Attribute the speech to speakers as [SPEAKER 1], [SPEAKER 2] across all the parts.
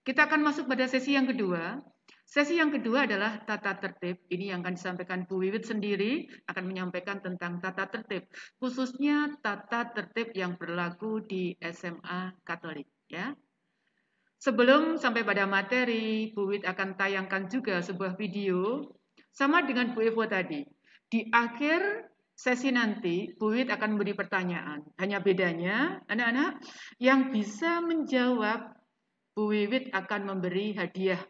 [SPEAKER 1] Kita akan masuk pada sesi yang kedua. Sesi yang kedua adalah tata tertib. Ini yang akan disampaikan Bu Wiwit sendiri, akan menyampaikan tentang tata tertib, khususnya tata tertib yang berlaku di SMA Katolik. Ya. Sebelum sampai pada materi, Bu Wiwit akan tayangkan juga sebuah video, sama dengan Bu Evo tadi. Di akhir sesi nanti, Bu Wiwit akan memberi pertanyaan. Hanya bedanya, anak-anak yang bisa menjawab, Bu Wiwit akan memberi hadiah.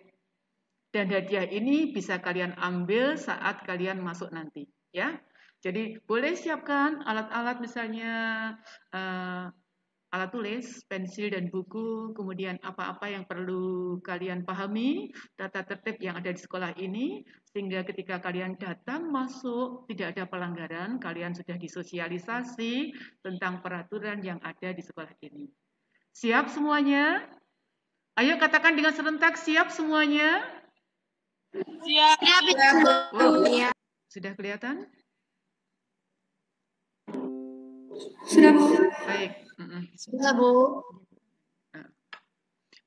[SPEAKER 1] Dan hadiah ini bisa kalian ambil saat kalian masuk nanti. Ya, jadi boleh siapkan alat-alat misalnya alat tulis, pensil dan buku, kemudian apa-apa yang perlu kalian pahami, tata tertib yang ada di sekolah ini, sehingga ketika kalian datang masuk tidak ada pelanggaran, kalian sudah disosialisasi tentang peraturan yang ada di sekolah ini. Siap semuanya? Ayo katakan dengan serentak, siap semuanya?
[SPEAKER 2] Siap.
[SPEAKER 1] Wow. Sudah kelihatan?
[SPEAKER 2] Sudah, Bu.
[SPEAKER 1] Baik.
[SPEAKER 2] Sudah, Bu.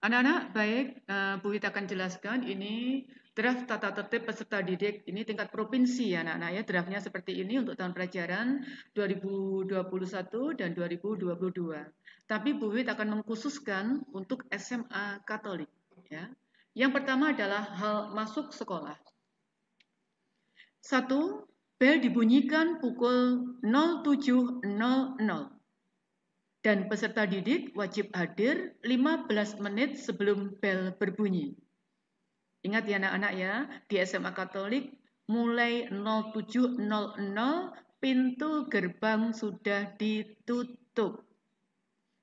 [SPEAKER 1] Anak-anak, baik. Bu Wita akan jelaskan ini draft tata tertib peserta didik. Ini tingkat provinsi ya anak-anak ya. Draftnya seperti ini untuk tahun pelajaran 2021 dan 2022. Tapi Bu Wita akan mengkhususkan untuk SMA Katolik. Ya. Yang pertama adalah hal masuk sekolah. 1. Bel dibunyikan pukul 07.00 dan peserta didik wajib hadir 15 menit sebelum bel berbunyi. Ingat ya anak-anak ya, di SMA Katolik mulai 07.00 pintu gerbang sudah ditutup.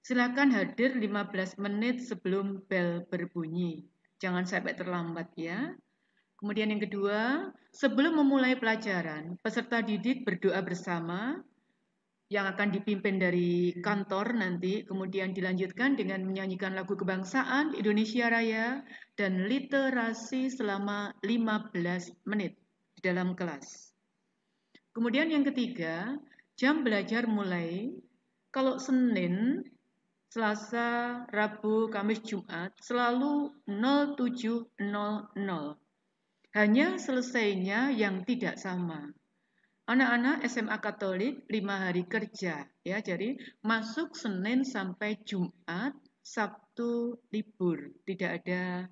[SPEAKER 1] Silakan hadir 15 menit sebelum bel berbunyi. Jangan sampai terlambat ya. Kemudian yang kedua, sebelum memulai pelajaran, peserta didik berdoa bersama yang akan dipimpin dari kantor nanti, kemudian dilanjutkan dengan menyanyikan lagu kebangsaan Indonesia Raya dan literasi selama 15 menit di dalam kelas. Kemudian yang ketiga, jam belajar mulai, kalau Senin, Selasa, Rabu, Kamis, Jumat selalu 07.00. Hanya selesainya yang tidak sama. Anak-anak SMA Katolik 5 hari kerja ya, jadi masuk Senin sampai Jumat, Sabtu libur, tidak ada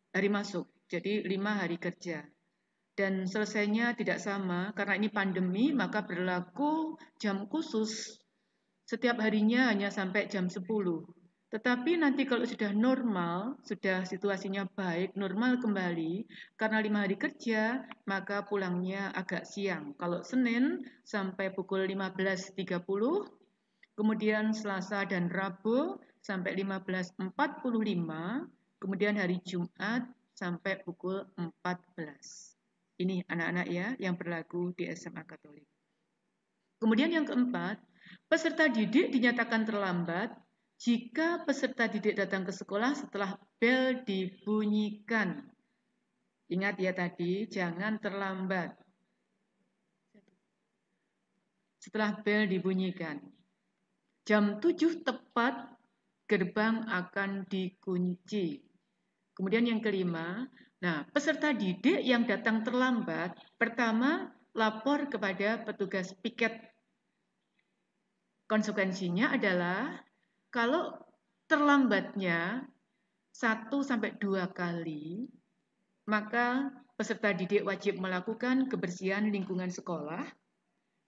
[SPEAKER 1] hari masuk. Jadi 5 hari kerja. Dan selesainya tidak sama karena ini pandemi, maka berlaku jam khusus. Setiap harinya hanya sampai jam 10. Tetapi nanti kalau sudah normal, sudah situasinya baik, normal kembali, karena 5 hari kerja, maka pulangnya agak siang. Kalau Senin sampai pukul 15.30, kemudian Selasa dan Rabu sampai 15.45, kemudian hari Jumat sampai pukul 14. Ini anak-anak ya yang berlaku di SMA Katolik. Kemudian yang keempat, peserta didik dinyatakan terlambat jika peserta didik datang ke sekolah setelah bel dibunyikan. Ingat ya tadi, jangan terlambat. Setelah bel dibunyikan. Jam 7 tepat gerbang akan dikunci. Kemudian yang kelima, nah peserta didik yang datang terlambat, pertama lapor kepada petugas piket. Konsekuensinya adalah kalau terlambatnya 1-2 kali, maka peserta didik wajib melakukan kebersihan lingkungan sekolah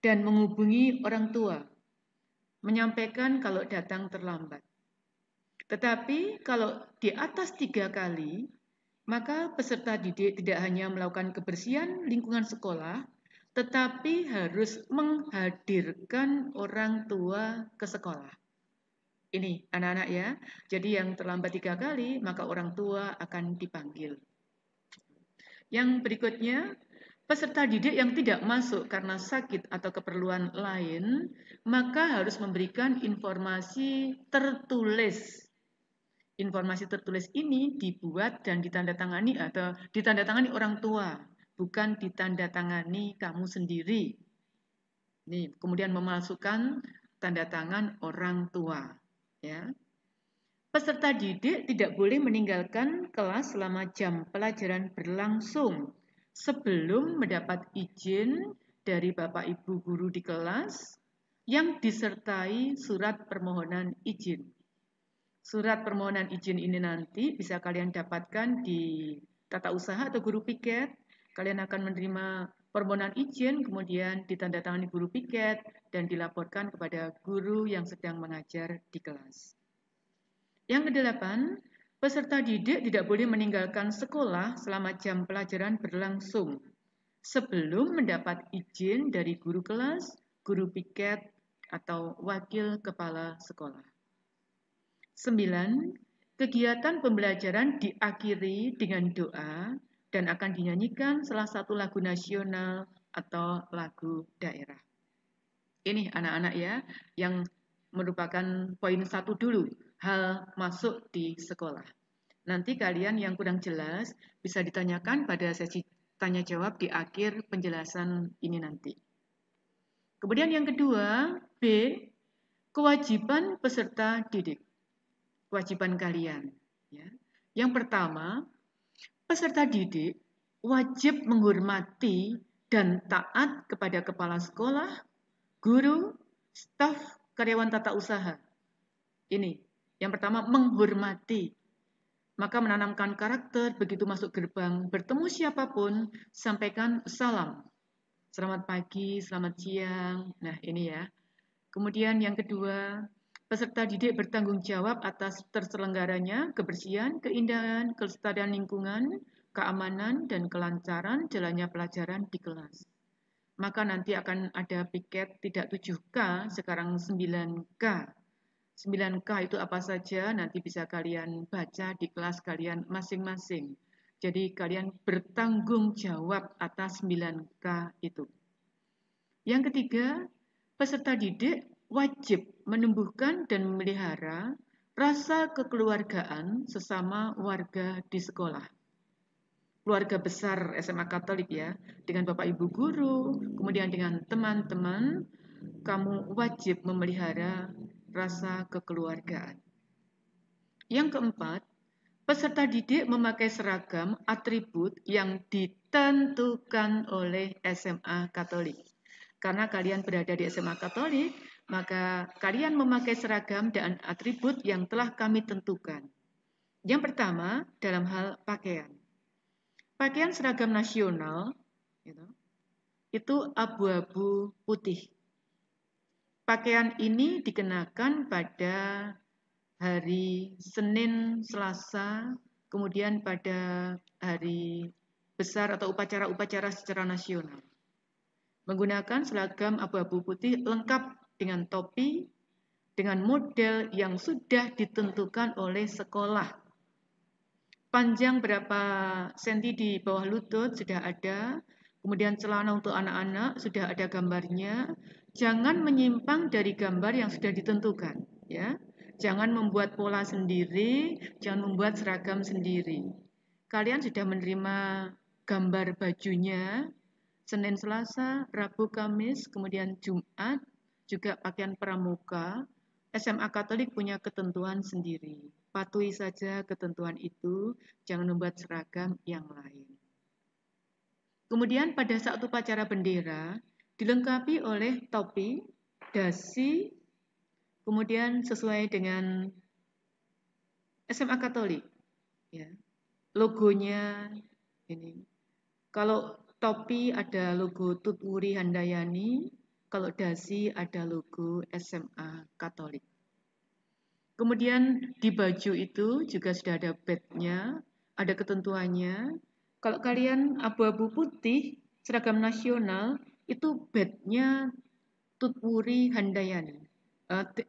[SPEAKER 1] dan menghubungi orang tua, menyampaikan kalau datang terlambat. Tetapi kalau di atas 3 kali, maka peserta didik tidak hanya melakukan kebersihan lingkungan sekolah, tetapi harus menghadirkan orang tua ke sekolah. Ini anak-anak ya, jadi yang terlambat 3 kali, maka orang tua akan dipanggil. Yang berikutnya, peserta didik yang tidak masuk karena sakit atau keperluan lain, maka harus memberikan informasi tertulis. Informasi tertulis ini dibuat dan ditandatangani atau ditandatangani orang tua, bukan ditandatangani kamu sendiri. Kemudian memasukkan tanda tangan orang tua. Ya. Peserta didik tidak boleh meninggalkan kelas selama jam pelajaran berlangsung sebelum mendapat izin dari Bapak Ibu guru di kelas yang disertai surat permohonan izin. Surat permohonan izin ini nanti bisa kalian dapatkan di tata usaha atau guru piket. Kalian akan menerima permohonan izin, kemudian ditandatangani guru piket dan dilaporkan kepada guru yang sedang mengajar di kelas. Yang kedelapan, peserta didik tidak boleh meninggalkan sekolah selama jam pelajaran berlangsung sebelum mendapat izin dari guru kelas, guru piket, atau wakil kepala sekolah. 9. Kegiatan pembelajaran diakhiri dengan doa dan akan dinyanyikan salah satu lagu nasional atau lagu daerah. Ini anak-anak ya, yang merupakan poin 1 dulu, hal masuk di sekolah. Nanti kalian yang kurang jelas bisa ditanyakan pada sesi tanya jawab di akhir penjelasan ini nanti. Kemudian yang kedua, B, kewajiban peserta didik. Kewajiban kalian. Ya. Yang pertama, peserta didik wajib menghormati dan taat kepada kepala sekolah, guru, staf, karyawan tata usaha. Ini, yang pertama menghormati. Maka menanamkan karakter begitu masuk gerbang, bertemu siapapun, sampaikan salam. Selamat pagi, selamat siang. Nah, ini ya. Kemudian yang kedua, peserta didik bertanggung jawab atas terselenggaranya kebersihan, keindahan, kelestarian lingkungan, keamanan, dan kelancaran jalannya pelajaran di kelas. Maka nanti akan ada piket tidak 7K, sekarang 9K. 9K itu apa saja nanti bisa kalian baca di kelas kalian masing-masing. Jadi kalian bertanggung jawab atas 9K itu. Yang ketiga, peserta didik wajib menumbuhkan dan memelihara rasa kekeluargaan sesama warga di sekolah. Keluarga besar SMA Katolik ya, dengan Bapak Ibu guru, kemudian dengan teman-teman, kamu wajib memelihara rasa kekeluargaan. Yang keempat, peserta didik memakai seragam atribut yang ditentukan oleh SMA Katolik. Karena kalian berada di SMA Katolik, maka kalian memakai seragam dan atribut yang telah kami tentukan. Yang pertama, dalam hal pakaian. Pakaian seragam nasional itu abu-abu putih. Pakaian ini dikenakan pada hari Senin, Selasa, kemudian pada hari besar atau upacara-upacara secara nasional. Menggunakan seragam abu-abu putih lengkap dengan topi, dengan model yang sudah ditentukan oleh sekolah. Panjang berapa senti di bawah lutut sudah ada, kemudian celana untuk anak-anak sudah ada gambarnya. Jangan menyimpang dari gambar yang sudah ditentukan, ya. Jangan membuat pola sendiri, jangan membuat seragam sendiri. Kalian sudah menerima gambar bajunya, Senin, Selasa, Rabu, Kamis, kemudian Jumat, juga pakaian pramuka. SMA Katolik punya ketentuan sendiri. Patuhi saja ketentuan itu, jangan membuat seragam yang lain. Kemudian pada saat upacara bendera, dilengkapi oleh topi, dasi, kemudian sesuai dengan SMA Katolik. Ya. Logonya ini. Kalau topi ada logo Tutwuri Handayani, kalau dasi ada logo SMA Katolik. Kemudian di baju itu juga sudah ada badge-nya, ada ketentuannya. Kalau kalian abu-abu putih, seragam nasional, itu badge-nya Tutwuri Handayani.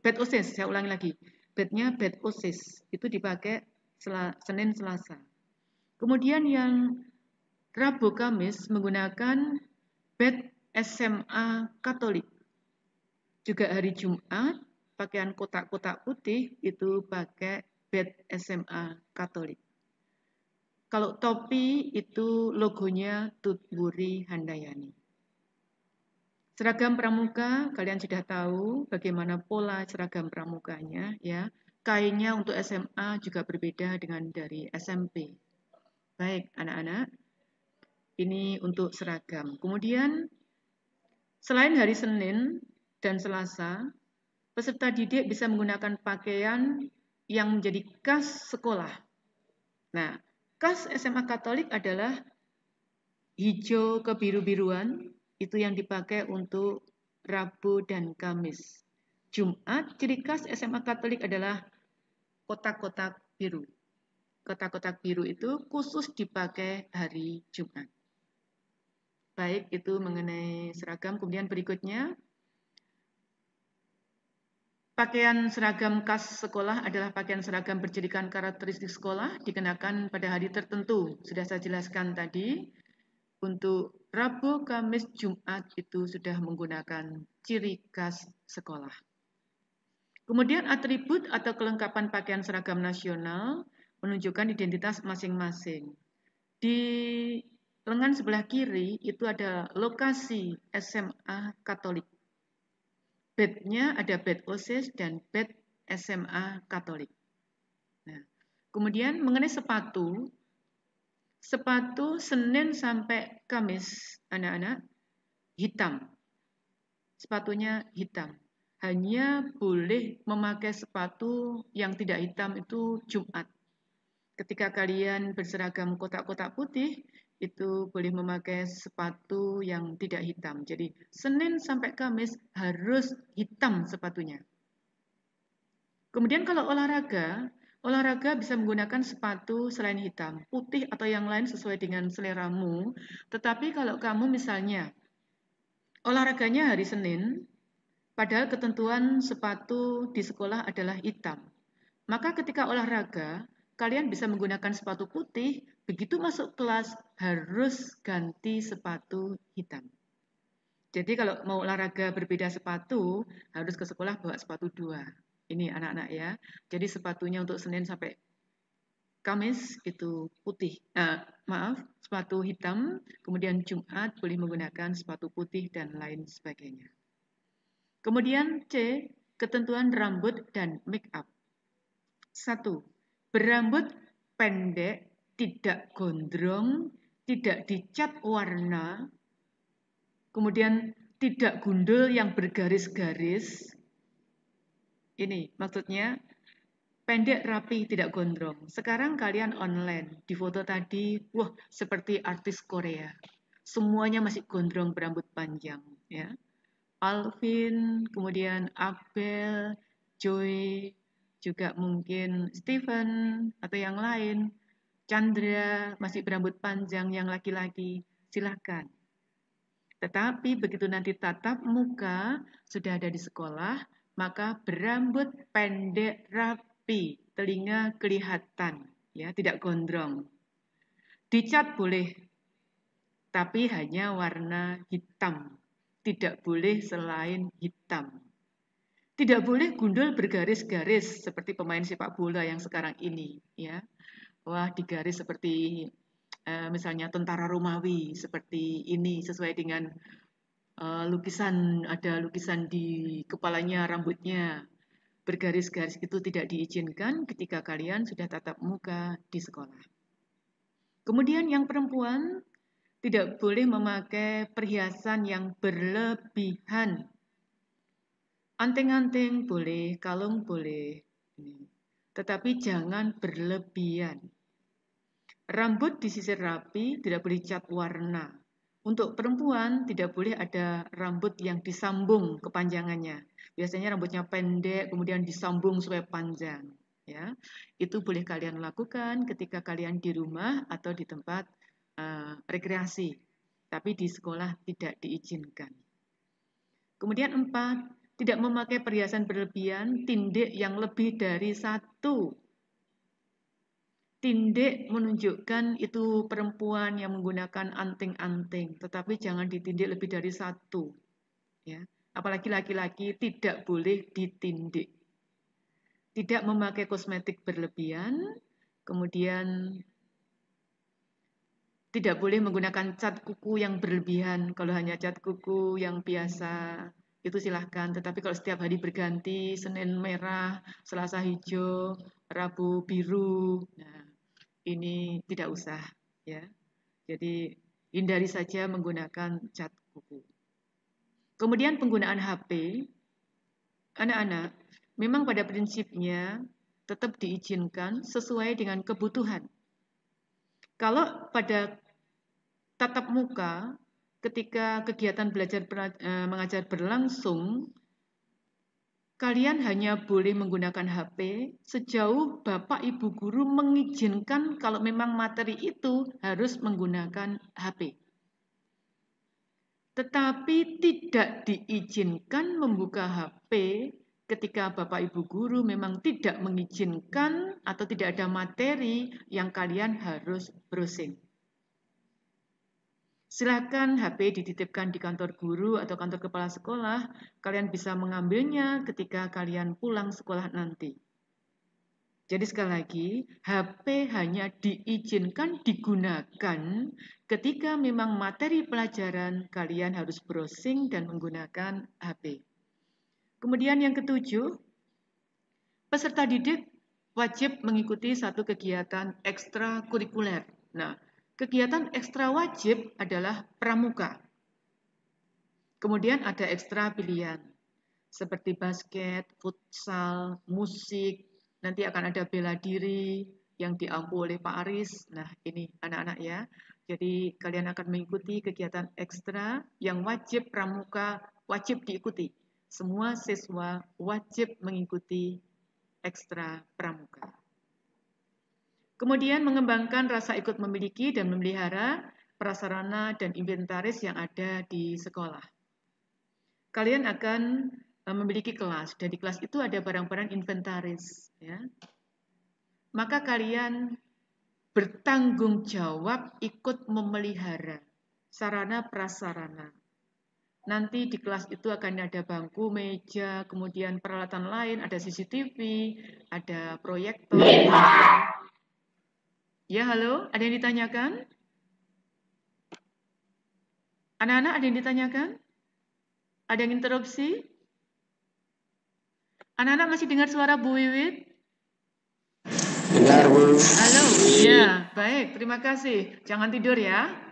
[SPEAKER 1] Badge OSIS, saya ulangi lagi. Badge-nya badge OSIS, itu dipakai Senin Selasa. Kemudian yang Rabu Kamis menggunakan badge SMA Katolik. Juga hari Jumat, pakaian kotak-kotak putih itu pakai badge SMA Katolik. Kalau topi itu logonya Tutwuri Handayani. Seragam pramuka, kalian sudah tahu bagaimana pola seragam pramukanya ya. kainnya untuk SMA juga berbeda dengan dari SMP. Baik, anak-anak, ini untuk seragam. Kemudian, selain hari Senin dan Selasa, peserta didik bisa menggunakan pakaian yang menjadi khas sekolah. Nah, khas SMA Katolik adalah hijau kebiru-biruan, itu yang dipakai untuk Rabu dan Kamis. Jumat, ciri khas SMA Katolik adalah kotak-kotak biru. Kotak-kotak biru itu khusus dipakai hari Jumat. Baik, itu mengenai seragam. Kemudian berikutnya, pakaian seragam khas sekolah adalah pakaian seragam berjadikan karakteristik sekolah dikenakan pada hari tertentu. Sudah saya jelaskan tadi. Untuk Rabu, Kamis, Jumat itu sudah menggunakan ciri khas sekolah. Kemudian atribut atau kelengkapan pakaian seragam nasional menunjukkan identitas masing-masing. Di lengan sebelah kiri itu ada lokasi SMA Katolik. Badge-nya ada badge OSIS dan badge SMA Katolik. Nah, kemudian mengenai sepatu Senin sampai Kamis, anak-anak, hitam. Sepatunya hitam. Hanya boleh memakai sepatu yang tidak hitam itu Jumat. Ketika kalian berseragam kotak-kotak putih, itu boleh memakai sepatu yang tidak hitam. Jadi Senin sampai Kamis harus hitam sepatunya. Kemudian kalau olahraga bisa menggunakan sepatu selain hitam, putih atau yang lain sesuai dengan seleramu. Tetapi kalau kamu misalnya olahraganya hari Senin, padahal ketentuan sepatu di sekolah adalah hitam, maka ketika olahraga, kalian bisa menggunakan sepatu putih, begitu masuk kelas harus ganti sepatu hitam. Jadi kalau mau olahraga berbeda sepatu, harus ke sekolah bawa sepatu 2. Ini anak-anak ya. Jadi sepatunya untuk Senin sampai Kamis itu putih. Sepatu hitam. Kemudian Jumat boleh menggunakan sepatu putih dan lain sebagainya. Kemudian C, ketentuan rambut dan make up. 1. Berambut pendek, tidak gondrong, tidak dicat warna, kemudian tidak gundul yang bergaris-garis. Ini maksudnya pendek, rapi, tidak gondrong. Sekarang kalian online, di foto tadi, wah seperti artis Korea. Semuanya masih gondrong berambut panjang. Ya. Alvin, kemudian Abel, Joy, juga mungkin Steven atau yang lain. Chandra masih berambut panjang yang laki-laki. Silahkan. Tetapi begitu nanti tatap muka sudah ada di sekolah, maka berambut pendek rapi, telinga kelihatan, ya, tidak gondrong. Dicat boleh, tapi hanya warna hitam. Tidak boleh selain hitam. Tidak boleh gundul bergaris-garis seperti pemain sepak bola yang sekarang ini, ya. Wah, digaris seperti misalnya tentara Romawi seperti ini sesuai dengan ada lukisan di kepalanya, rambutnya bergaris-garis, itu tidak diizinkan ketika kalian sudah tatap muka di sekolah. Kemudian yang perempuan tidak boleh memakai perhiasan yang berlebihan. Anting-anting boleh, kalung boleh, tetapi jangan berlebihan. Rambut disisir rapi, tidak boleh cat warna. Untuk perempuan tidak boleh ada rambut yang disambung kepanjangannya. Biasanya rambutnya pendek kemudian disambung supaya panjang, ya. Itu boleh kalian lakukan ketika kalian di rumah atau di tempat rekreasi. Tapi di sekolah tidak diizinkan. Kemudian 4, tidak memakai perhiasan berlebihan, tindik yang lebih dari 1. Tindik menunjukkan itu perempuan yang menggunakan anting-anting, tetapi jangan ditindik lebih dari 1. Ya. Apalagi laki-laki tidak boleh ditindik. Tidak memakai kosmetik berlebihan, kemudian tidak boleh menggunakan cat kuku yang berlebihan. Kalau hanya cat kuku yang biasa, itu silahkan. Tetapi kalau setiap hari berganti, Senin merah, Selasa hijau, Rabu biru, nah ini tidak usah ya. Jadi hindari saja menggunakan cat kuku. Kemudian penggunaan HP, anak-anak memang pada prinsipnya tetap diizinkan sesuai dengan kebutuhan. Kalau pada tatap muka, ketika kegiatan belajar mengajar berlangsung, kalian hanya boleh menggunakan HP sejauh Bapak Ibu guru mengizinkan kalau memang materi itu harus menggunakan HP. Tetapi tidak diizinkan membuka HP ketika Bapak Ibu guru memang tidak mengizinkan atau tidak ada materi yang kalian harus browsing. Silakan HP dititipkan di kantor guru atau kantor kepala sekolah. Kalian bisa mengambilnya ketika kalian pulang sekolah nanti. Jadi sekali lagi, HP hanya diizinkan digunakan ketika memang materi pelajaran kalian harus browsing dan menggunakan HP. Kemudian yang ketujuh, peserta didik wajib mengikuti satu kegiatan ekstrakurikuler. Nah, kegiatan ekstra wajib adalah pramuka. Kemudian ada ekstra pilihan, seperti basket, futsal, musik, nanti akan ada bela diri yang diampu oleh Pak Aris. Nah, ini anak-anak ya. Jadi kalian akan mengikuti kegiatan ekstra yang wajib pramuka, wajib diikuti. Semua siswa wajib mengikuti ekstra pramuka. Kemudian mengembangkan rasa ikut memiliki dan memelihara prasarana dan inventaris yang ada di sekolah. Kalian akan memiliki kelas, dan di kelas itu ada barang-barang inventaris. Ya. Maka kalian bertanggung jawab ikut memelihara sarana prasarana. Nanti di kelas itu akan ada bangku, meja, kemudian peralatan lain, ada CCTV, ada proyektor. Ya, halo, ada yang ditanyakan? Anak-anak ada yang ditanyakan? Ada yang interupsi? Anak-anak masih dengar suara Bu Wiwit?
[SPEAKER 2] Dengar, Bu.
[SPEAKER 1] Halo, ya, baik, terima kasih. Jangan tidur ya.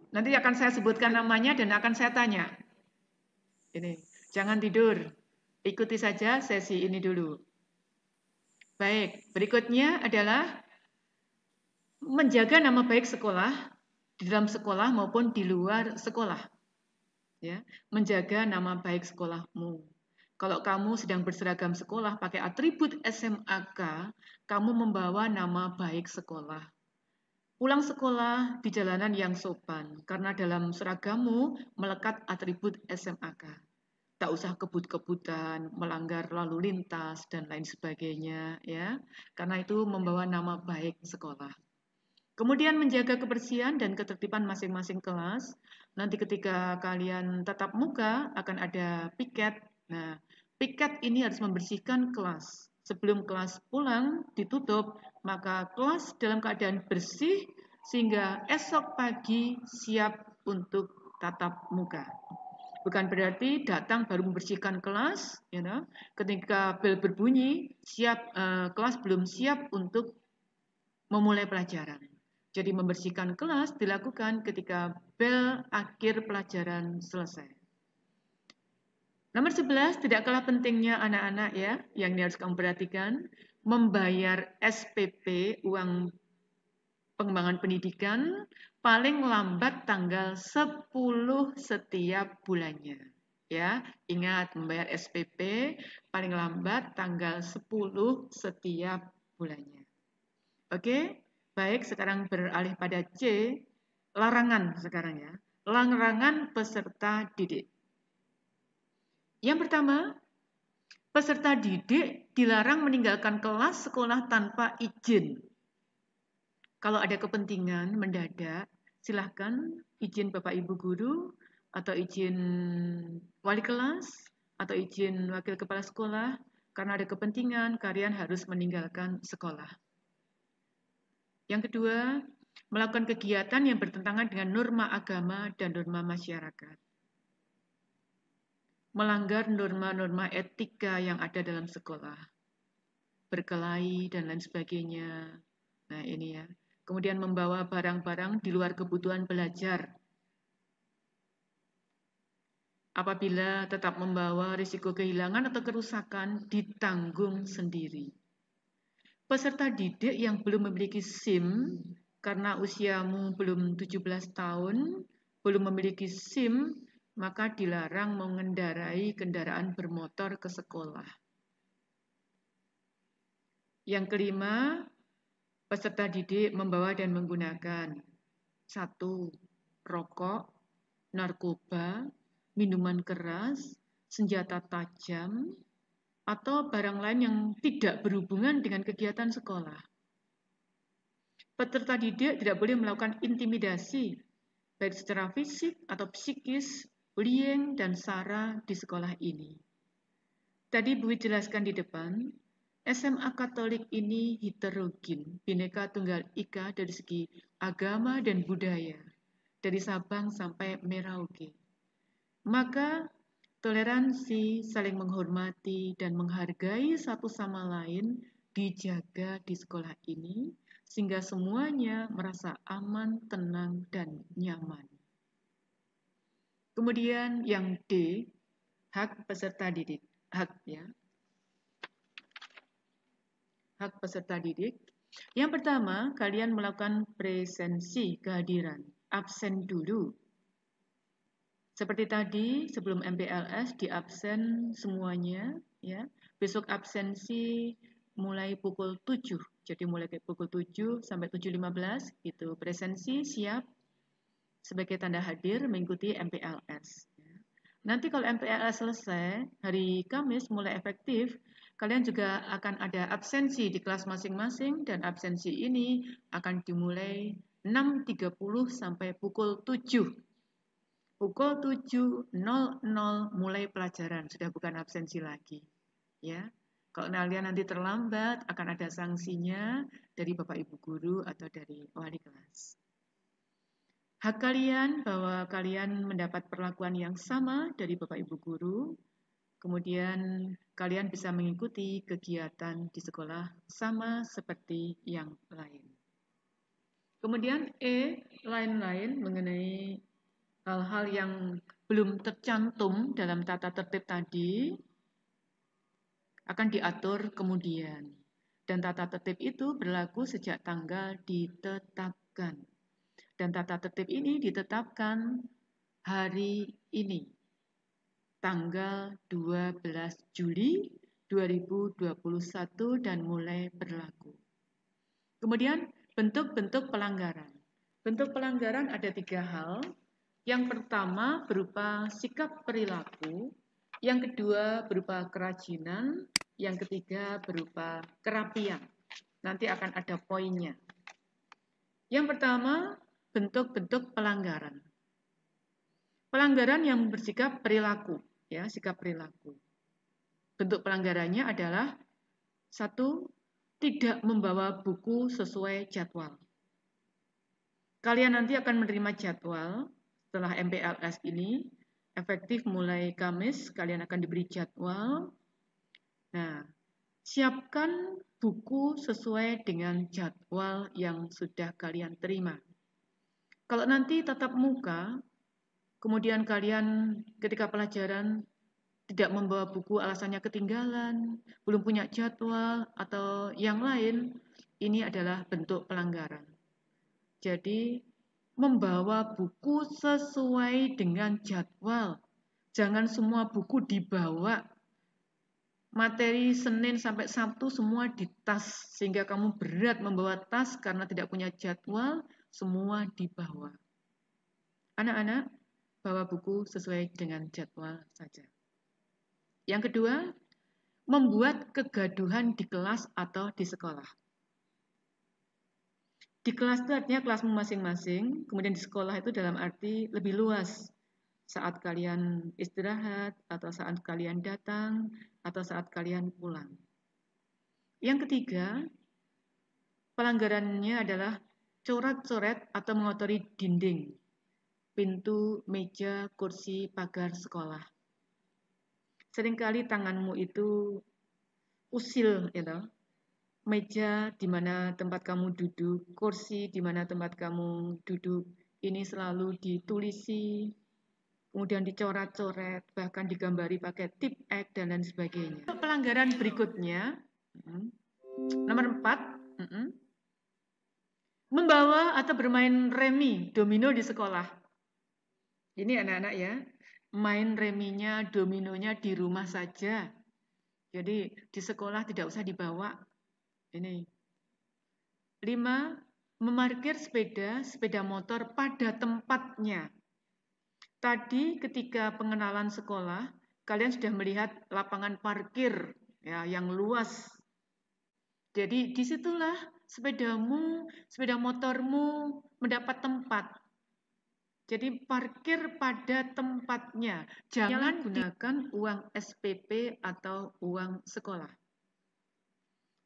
[SPEAKER 1] Nanti akan saya sebutkan namanya dan akan saya tanya. Ini, jangan tidur. Ikuti saja sesi ini dulu. Baik, berikutnya adalah menjaga nama baik sekolah di dalam sekolah maupun di luar sekolah. Ya, menjaga nama baik sekolahmu. Kalau kamu sedang berseragam sekolah pakai atribut SMAK, kamu membawa nama baik sekolah. Pulang sekolah di jalanan yang sopan, karena dalam seragammu melekat atribut SMAK. Tak usah kebut-kebutan, melanggar lalu lintas, dan lain sebagainya, ya. Karena itu membawa nama baik sekolah. Kemudian menjaga kebersihan dan ketertiban masing-masing kelas. Nanti ketika kalian tatap muka akan ada piket. Nah, piket ini harus membersihkan kelas. Sebelum kelas pulang ditutup, maka kelas dalam keadaan bersih sehingga esok pagi siap untuk tatap muka. Bukan berarti datang baru membersihkan kelas, ketika bel berbunyi, kelas belum siap untuk memulai pelajaran. Jadi membersihkan kelas dilakukan ketika bel akhir pelajaran selesai. Nomor 11, tidak kalah pentingnya anak-anak ya, yang ini harus kamu perhatikan, membayar SPP, uang pengembangan pendidikan, paling lambat tanggal 10 setiap bulannya. Ya, ingat membayar SPP paling lambat tanggal 10 setiap bulannya. Oke, baik, sekarang beralih pada C, larangan sekarang ya. Larangan peserta didik. Yang pertama, peserta didik dilarang meninggalkan kelas sekolah tanpa izin. Kalau ada kepentingan mendadak, silahkan izin Bapak Ibu Guru, atau izin wali kelas, atau izin wakil kepala sekolah, karena ada kepentingan kalian harus meninggalkan sekolah. Yang kedua, melakukan kegiatan yang bertentangan dengan norma agama dan norma masyarakat. melanggar norma-norma etika yang ada dalam sekolah, berkelahi dan lain sebagainya. Nah, ini ya. Kemudian membawa barang-barang di luar kebutuhan belajar. Apabila tetap membawa risiko kehilangan atau kerusakan, ditanggung sendiri. Peserta didik yang belum memiliki SIM, karena usiamu belum 17 tahun, belum memiliki SIM, maka dilarang mengendarai kendaraan bermotor ke sekolah. Yang kelima, peserta didik membawa dan menggunakan 1. Rokok, narkoba, minuman keras, senjata tajam, atau barang lain yang tidak berhubungan dengan kegiatan sekolah. Peserta didik tidak boleh melakukan intimidasi, baik secara fisik atau psikis, bullying, dan sara di sekolah ini. Tadi Bu jelaskan di depan, SMA Katolik ini heterogen, Bhinneka Tunggal Ika dari segi agama dan budaya, dari Sabang sampai Merauke. Maka toleransi, saling menghormati, dan menghargai satu sama lain dijaga di sekolah ini, sehingga semuanya merasa aman, tenang, dan nyaman. Kemudian yang D, hak peserta didik. Hak peserta didik. Yang pertama, kalian melakukan presensi kehadiran, absen dulu. Seperti tadi, sebelum MPLS di absen semuanya, ya. Besok absensi mulai pukul 7. Jadi mulai pukul 7 sampai 7.15 gitu. Presensi siap sebagai tanda hadir mengikuti MPLS. Nanti kalau MPLS selesai, hari Kamis mulai efektif, kalian juga akan ada absensi di kelas masing-masing dan absensi ini akan dimulai 6.30 sampai pukul 7. Pukul 7.00 mulai pelajaran, sudah bukan absensi lagi. Ya, kalau kalian nanti terlambat akan ada sanksinya dari Bapak Ibu guru atau dari wali kelas. Hak kalian bahwa kalian mendapat perlakuan yang sama dari Bapak Ibu guru, kemudian kalian bisa mengikuti kegiatan di sekolah sama seperti yang lain. Kemudian lain-lain mengenai hal-hal yang belum tercantum dalam tata tertib tadi akan diatur kemudian. Dan tata tertib itu berlaku sejak tanggal ditetapkan. Dan tata tertib ini ditetapkan hari ini, tanggal 12 Juli 2021 dan mulai berlaku. Kemudian bentuk-bentuk pelanggaran. Bentuk pelanggaran ada 3 hal. Yang pertama berupa sikap perilaku, yang kedua berupa kerajinan, yang ketiga berupa kerapian. Nanti akan ada poinnya. Yang pertama, bentuk-bentuk pelanggaran. Pelanggaran yang bersikap perilaku, ya, sikap perilaku. Bentuk pelanggarannya adalah 1. Tidak membawa buku sesuai jadwal. Kalian nanti akan menerima jadwal setelah MPLS ini, efektif mulai Kamis, kalian akan diberi jadwal. Nah, siapkan buku sesuai dengan jadwal yang sudah kalian terima. Kalau nanti tatap muka, kemudian kalian ketika pelajaran tidak membawa buku, alasannya ketinggalan, belum punya jadwal, atau yang lain, ini adalah bentuk pelanggaran. Jadi, membawa buku sesuai dengan jadwal. Jangan semua buku dibawa. Materi Senin sampai Sabtu semua di tas, sehingga kamu berat membawa tas karena tidak punya jadwal, semua dibawa. Anak-anak, bawa buku sesuai dengan jadwal saja. Yang kedua, membuat kegaduhan di kelas atau di sekolah. Di kelas itu artinya kelasmu masing-masing, kemudian di sekolah itu dalam arti lebih luas. Saat kalian istirahat, atau saat kalian datang, atau saat kalian pulang. Yang ketiga, pelanggarannya adalah coret-coret atau mengotori dinding, pintu, meja, kursi, pagar sekolah. seringkali tanganmu itu usil, gitu. Meja di mana tempat kamu duduk, kursi di mana tempat kamu duduk, ini selalu ditulisi, kemudian dicoret-coret, bahkan digambari pakai tip X dan lain sebagainya. Pelanggaran berikutnya, nomor 4, membawa atau bermain remi, domino di sekolah. Ini anak-anak ya, main reminya, dominonya di rumah saja. Jadi di sekolah tidak usah dibawa. Ini. 5, memarkir sepeda motor pada tempatnya. Tadi ketika pengenalan sekolah, kalian sudah melihat lapangan parkir ya, yang luas. Jadi disitulah sepeda motormu mendapat tempat. Jadi parkir pada tempatnya. Jangan gunakan uang SPP atau uang sekolah.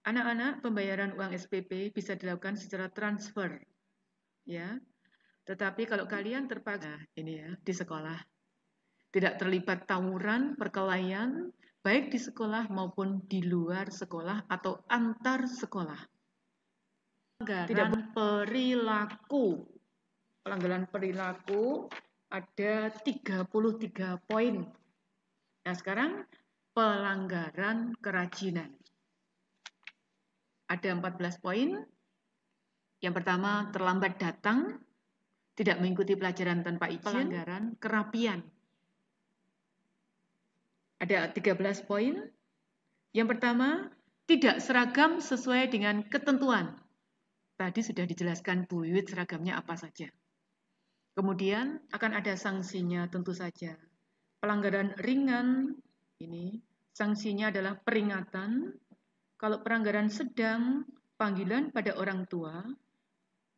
[SPEAKER 1] Anak-anak, pembayaran uang SPP bisa dilakukan secara transfer. Ya. Tetapi kalau kalian terpaksa ini ya, di sekolah tidak terlibat tawuran, perkelahian, baik di sekolah maupun di luar sekolah atau antar sekolah. Pelanggaran perilaku. Pelanggaran perilaku ada 33 poin. Nah, sekarang pelanggaran kerajinan. Ada 14 poin. Yang pertama, terlambat datang, tidak mengikuti pelajaran tanpa izin. Pelanggaran kerapian. Ada 13 poin. Yang pertama, tidak seragam sesuai dengan ketentuan. Tadi sudah dijelaskan Bu Wiwit seragamnya apa saja. Kemudian akan ada sanksinya tentu saja. Pelanggaran ringan, ini sanksinya adalah peringatan. Kalau pelanggaran sedang, panggilan pada orang tua.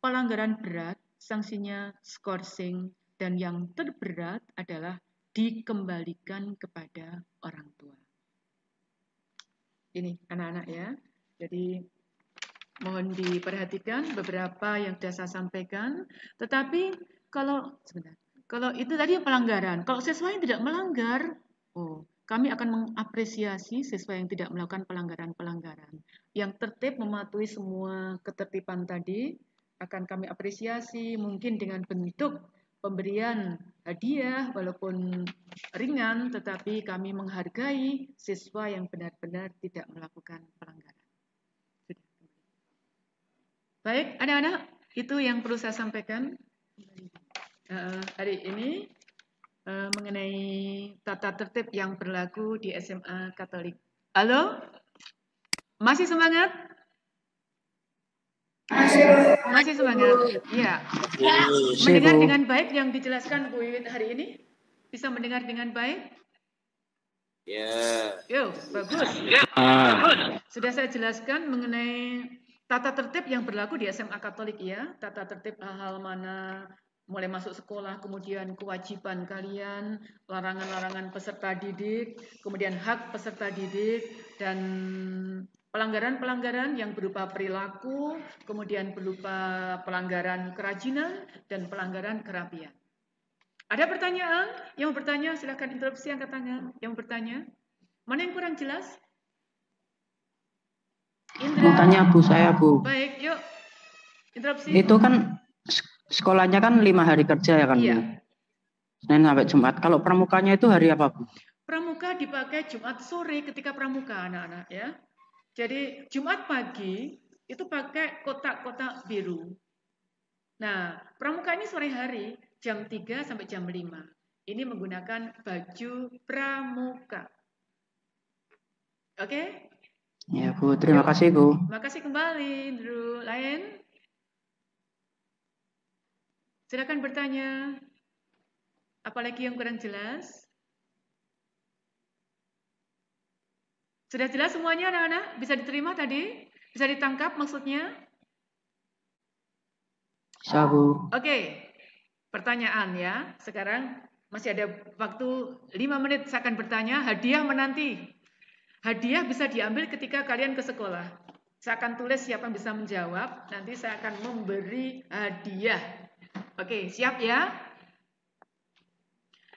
[SPEAKER 1] Pelanggaran berat, sanksinya skorsing. Dan yang terberat adalah dikembalikan kepada orang tua. Ini anak-anak ya. Jadi mohon diperhatikan beberapa yang sudah saya sampaikan. Tetapi kalau itu tadi pelanggaran. Kalau siswa yang tidak melanggar, kami akan mengapresiasi siswa yang tidak melakukan pelanggaran-pelanggaran. Yang tertib mematuhi semua ketertiban tadi akan kami apresiasi mungkin dengan bentuk pemberian hadiah walaupun ringan, tetapi kami menghargai siswa yang benar-benar tidak melakukan pelanggaran. Baik, anak-anak, itu yang perlu saya sampaikan hari ini mengenai tata tertib yang berlaku di SMA Katolik. Halo? Masih semangat? Masih semangat? Iya. Mendengar dengan baik yang dijelaskan Bu Wiwit hari ini? Bisa mendengar dengan baik?
[SPEAKER 2] Ya.
[SPEAKER 1] Yo, bagus. Sudah saya jelaskan mengenai tata tertib yang berlaku di SMA Katolik ya. Tata tertib hal-hal mana mulai masuk sekolah, kemudian kewajiban kalian, larangan-larangan peserta didik, kemudian hak peserta didik, dan pelanggaran-pelanggaran yang berupa perilaku, kemudian berupa pelanggaran kerajinan, dan pelanggaran kerapian. Ada pertanyaan? Yang bertanya silahkan interupsi, angkat tangan. Yang bertanya, mana yang kurang jelas? Indra.
[SPEAKER 3] Mau tanya Bu, saya Bu.
[SPEAKER 1] Baik, yuk. Interupsi.
[SPEAKER 3] Itu kan sekolahnya kan 5 hari kerja ya kan Bu?
[SPEAKER 1] Iya.
[SPEAKER 3] Senin sampai Jumat. Kalau pramukanya itu hari apa Bu?
[SPEAKER 1] Pramuka dipakai Jumat sore ketika pramuka anak-anak ya. Jadi Jumat pagi itu pakai kotak-kotak biru. Nah, pramuka ini sore hari jam 3 sampai jam 5. Ini menggunakan baju pramuka. Oke?
[SPEAKER 3] Ya Bu, terima kasih Bu.
[SPEAKER 1] Terima kasih kembali, Drew. Lain? Silakan bertanya. Apalagi yang kurang jelas? Sudah jelas semuanya anak-anak? Bisa diterima tadi? Bisa ditangkap maksudnya?
[SPEAKER 3] Bisa Bu.
[SPEAKER 1] Oke. Pertanyaan ya. Sekarang masih ada waktu 5 menit saya akan bertanya. Hadiah menanti. Hadiah bisa diambil ketika kalian ke sekolah. Saya akan tulis siapa yang bisa menjawab. Nanti saya akan memberi hadiah. Oke, siap ya?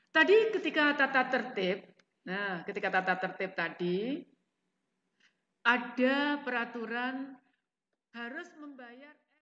[SPEAKER 1] Tadi ketika tata tertib, Nah, ketika tata tertib tadi, ada peraturan harus membayar